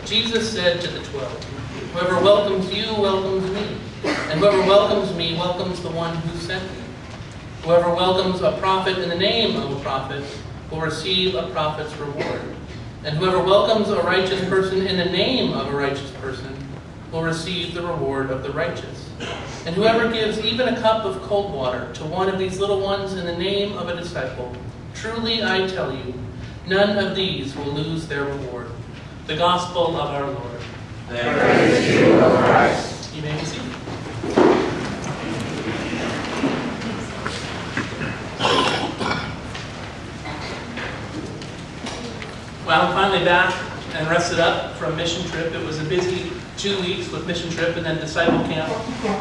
Jesus said to the 12, "Whoever welcomes you welcomes me, and whoever welcomes me welcomes the one who sent me. Whoever welcomes a prophet in the name of a prophet will receive a prophet's reward. And whoever welcomes a righteous person in the name of a righteous person will receive the reward of the righteous. And whoever gives even a cup of cold water to one of these little ones in the name of a disciple, truly I tell you, none of these will lose their reward." The Gospel of our Lord. Praise to you, O Christ. You may be seated. Well, I'm finally back and rested up from mission trip. It was a busy 2 weeks with mission trip and then disciple camp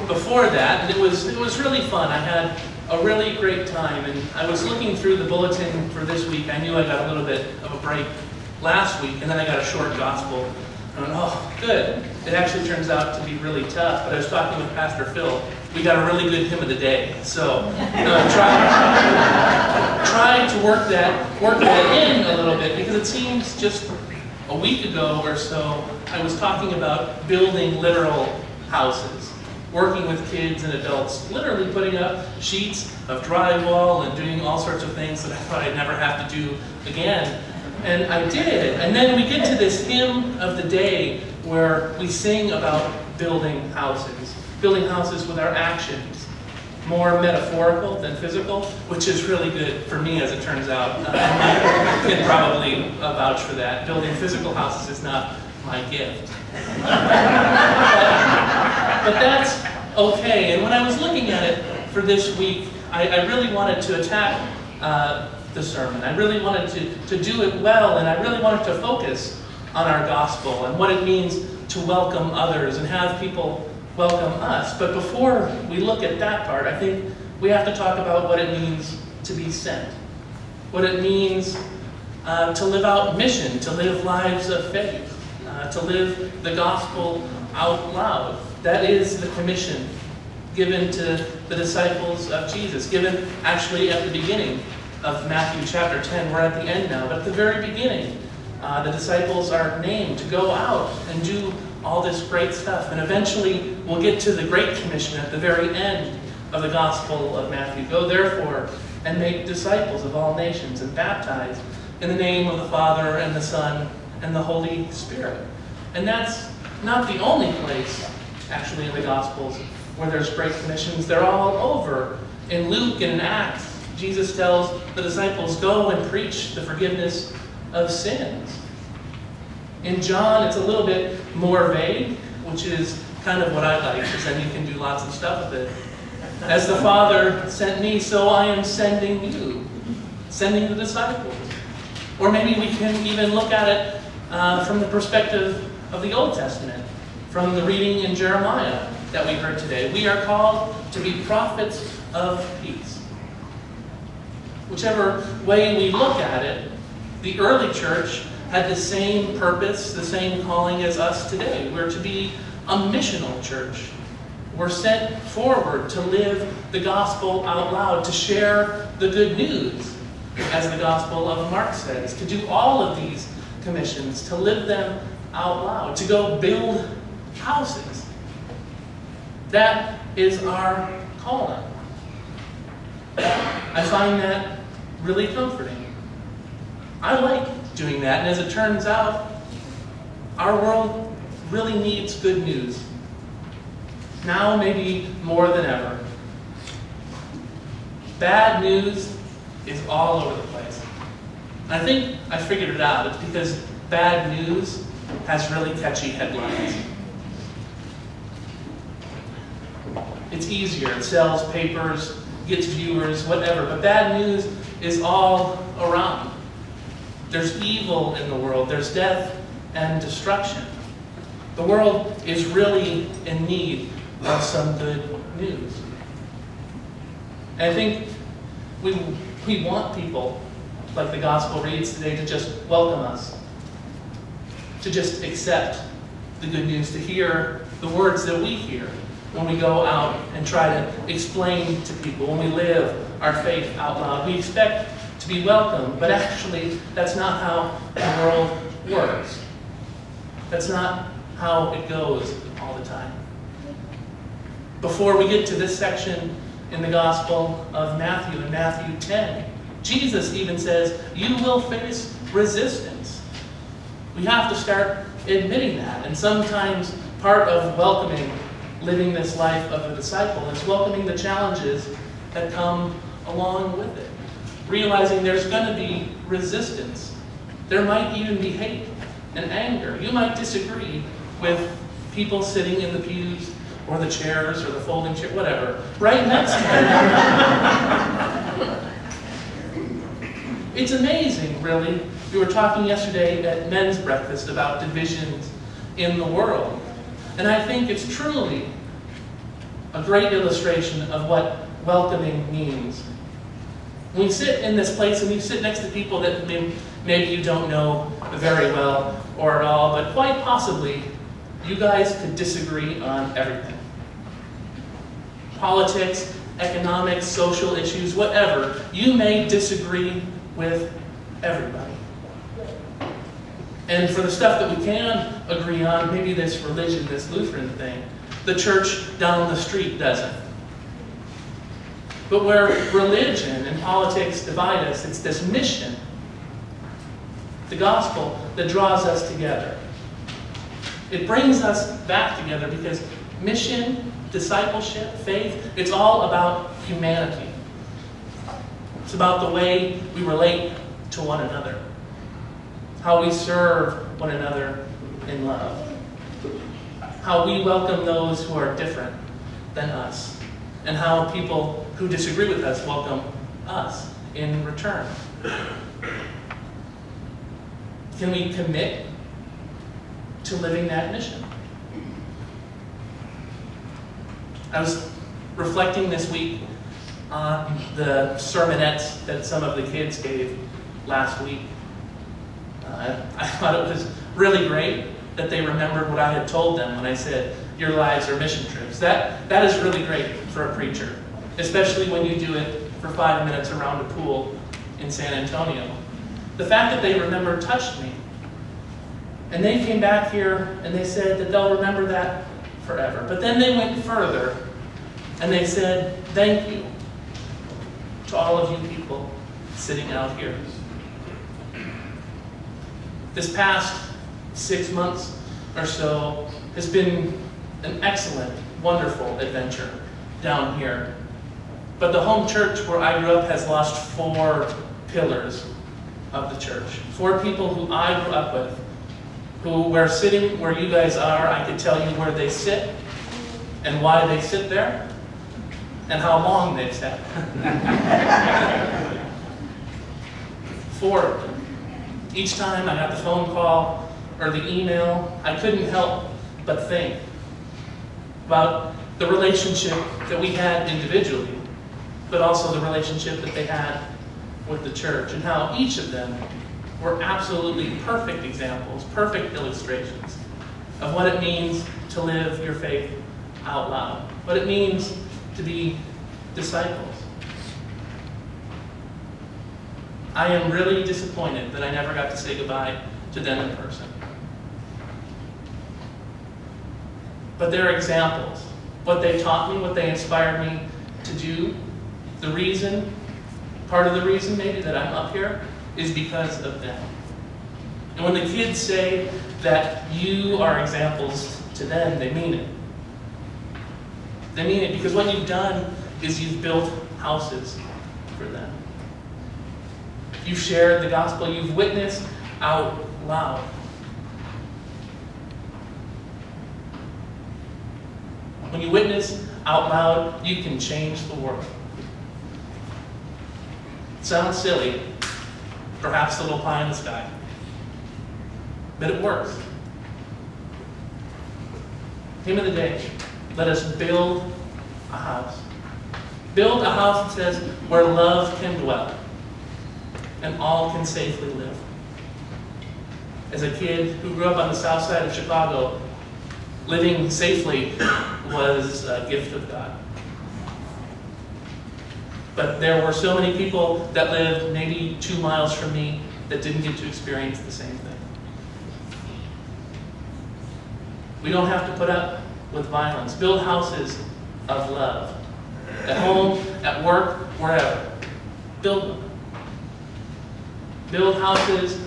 before that, and it was really fun. I had a really great time, and I was looking through the bulletin for this week. I knew I got a little bit of a break last week, and then I got a short gospel. I went, oh, good. It actually turns out to be really tough, but I was talking with Pastor Phil. We got a really good hymn of the day, so try to work that in a little bit, because it seems just a week ago or so, I was talking about building literal houses, working with kids and adults, literally putting up sheets of drywall and doing all sorts of things that I thought I'd never have to do again. And I did. And then we get to this hymn of the day where we sing about building houses with our actions. More metaphorical than physical, which is really good for me as it turns out. I can probably vouch for that. Building physical houses is not my gift. But that's okay. And when I was looking at it for this week, I really wanted to attack the sermon. I really wanted to do it well, and I really wanted to focus on our gospel and what it means to welcome others and have people welcome us. But before we look at that part, I think we have to talk about what it means to be sent. What it means to live out mission, to live lives of faith, to live the gospel out loud. That is the commission given to the disciples of Jesus, given actually at the beginning of Matthew chapter 10. We're at the end now, but at the very beginning, the disciples are named to go out and do all this great stuff. And eventually, we'll get to the Great Commission at the very end of the Gospel of Matthew. "Go therefore and make disciples of all nations and baptize in the name of the Father and the Son and the Holy Spirit." And that's not the only place, actually, in the Gospels where there's great commissions. They're all over. In Luke and in Acts, Jesus tells the disciples, "Go and preach the forgiveness of sins." In John, it's a little bit more vague, which is kind of what I like, because then you can do lots of stuff with it. "As the Father sent me, so I am sending you," sending the disciples. Or maybe we can even look at it from the perspective of the Old Testament, from the reading in Jeremiah that we heard today. We are called to be prophets of peace. Whichever way we look at it, the early church had the same purpose, the same calling as us today. We're to be a missional church. We're sent forward to live the gospel out loud, to share the good news, as the Gospel of Mark says, to do all of these commissions, to live them out loud, to go build houses. That is our calling. I find that really comforting. I like doing that, and as it turns out, our world really needs good news. Now maybe more than ever. Bad news is all over the place. I think I figured it out. It's because bad news has really catchy headlines. It's easier. It sells papers, gets viewers, whatever. But bad news is all around. There's evil in the world. There's death and destruction. The world is really in need of some good news. And I think we want people, like the gospel reads today, to just welcome us, to just accept the good news, to hear the words that we hear when we go out and try to explain to people, when we live our faith out loud. We expect to be welcome, but actually that's not how the world works. That's not how it goes all the time. Before we get to this section in the Gospel of Matthew, in Matthew 10, Jesus even says, you will face resistance. We have to start admitting that. And sometimes part of welcoming, living this life of a disciple, is welcoming the challenges that come along with it. Realizing there's going to be resistance. There might even be hate and anger. You might disagree with people sitting in the pews or the chairs or the folding chair, whatever, right next to you. It's amazing, really. We were talking yesterday at men's breakfast about divisions in the world. And I think it's truly a great illustration of what welcoming means. When you sit in this place and you sit next to people that maybe you don't know very well or at all, but quite possibly you guys could disagree on everything. Politics, economics, social issues, whatever. You may disagree with everybody. And for the stuff that we can agree on, maybe this religion, this Lutheran thing, the church down the street doesn't. But where religion and politics divide us, it's this mission, the gospel, that draws us together. It brings us back together because mission, discipleship, faith, it's all about humanity. It's about the way we relate to one another, how we serve one another in love, how we welcome those who are different than us, and how people who disagree with us welcome us in return. Can we commit to living that mission? I was reflecting this week on the sermonettes that some of the kids gave last week. I thought it was really great that they remembered what I had told them when I said, your lives are mission trips. That is really great for a preacher, especially when you do it for 5 minutes around a pool in San Antonio. The fact that they remembered touched me. And they came back here and they said that they'll remember that forever. But then they went further and they said, thank you to all of you people sitting out here. This past 6 months or so has been an excellent, wonderful adventure down here. But the home church where I grew up has lost 4 pillars of the church. 4 people who I grew up with, who were sitting where you guys are. I could tell you where they sit and why they sit there and how long they've sat. 4 of them. Each time I got the phone call or the email, I couldn't help but think about the relationship that we had individually, but also the relationship that they had with the church, and how each of them were absolutely perfect examples, perfect illustrations of what it means to live your faith out loud, what it means to be disciples. I am really disappointed that I never got to say goodbye to them in person. But they're examples. What they taught me, what they inspired me to do, the reason, part of the reason maybe that I'm up here, is because of them. And when the kids say that you are examples to them, they mean it. They mean it because what you've done is you've built houses for them. You've shared the gospel. You've witnessed out loud. When you witness out loud, you can change the world. It sounds silly, perhaps a little pie in the sky, but it works. Hymn of the day, let us build a house. Build a house that says where love can dwell and all can safely live. As a kid who grew up on the south side of Chicago, living safely was a gift of God. But there were so many people that lived maybe 2 miles from me that didn't get to experience the same thing. We don't have to put up with violence. Build houses of love. At home, at work, wherever. Build them. Build houses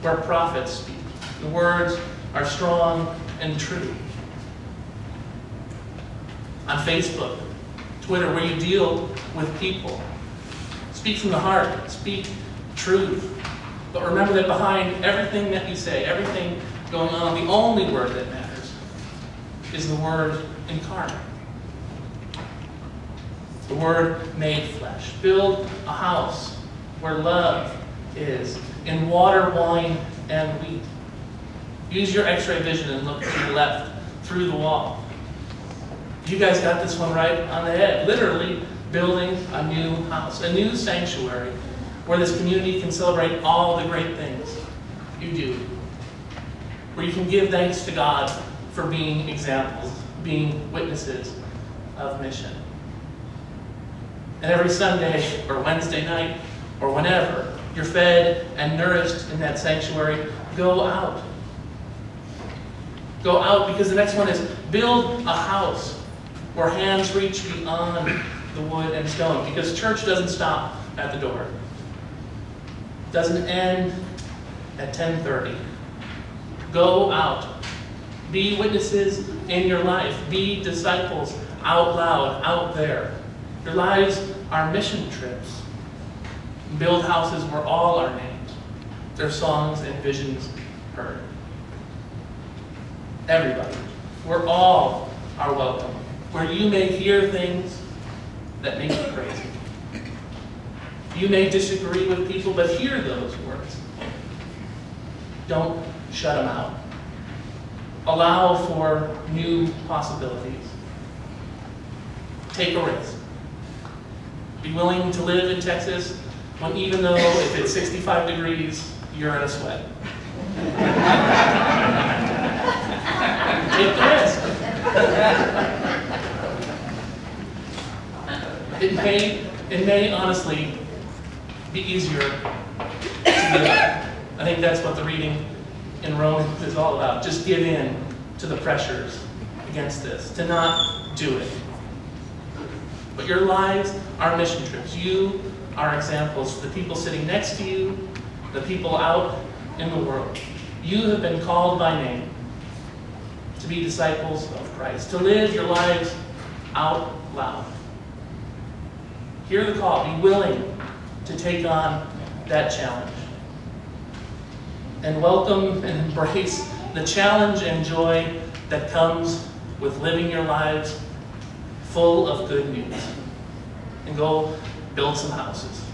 where prophets speak. The words are strong and true. On Facebook, Twitter, where you deal with people. Speak from the heart. Speak truth. But remember that behind everything that you say, everything going on, the only word that matters is the word incarnate. The word made flesh. Build a house where love is, in water, wine, and wheat. Use your x-ray vision and look to the left, through the wall. You guys got this one right on the head. Literally building a new house, a new sanctuary, where this community can celebrate all the great things you do. Where you can give thanks to God for being examples, being witnesses of mission. And every Sunday or Wednesday night or whenever you're fed and nourished in that sanctuary, go out. Go out, because the next one is build a house where hands reach beyond the wood and stone. Because church doesn't stop at the door. It doesn't end at 10:30. Go out. Be witnesses in your life. Be disciples out loud, out there. Your lives are mission trips. Build houses where all are named, their songs and visions heard. Everybody, where all are welcome, where you may hear things that make you crazy. You may disagree with people, but hear those words. Don't shut them out. Allow for new possibilities. Take a risk. Be willing to live in Texas when, even though if it's 65 degrees, you're in a sweat. Take the risk. It may honestly be easier to give up. I think that's what the reading in Romans is all about. Just give in to the pressures against this, to not do it. But your lives are mission trips. You are examples to the people sitting next to you, the people out in the world. You have been called by name to be disciples of Christ, to live your lives out loud. Hear the call. Be willing to take on that challenge. And welcome and embrace the challenge and joy that comes with living your lives full of good news. And go build some houses.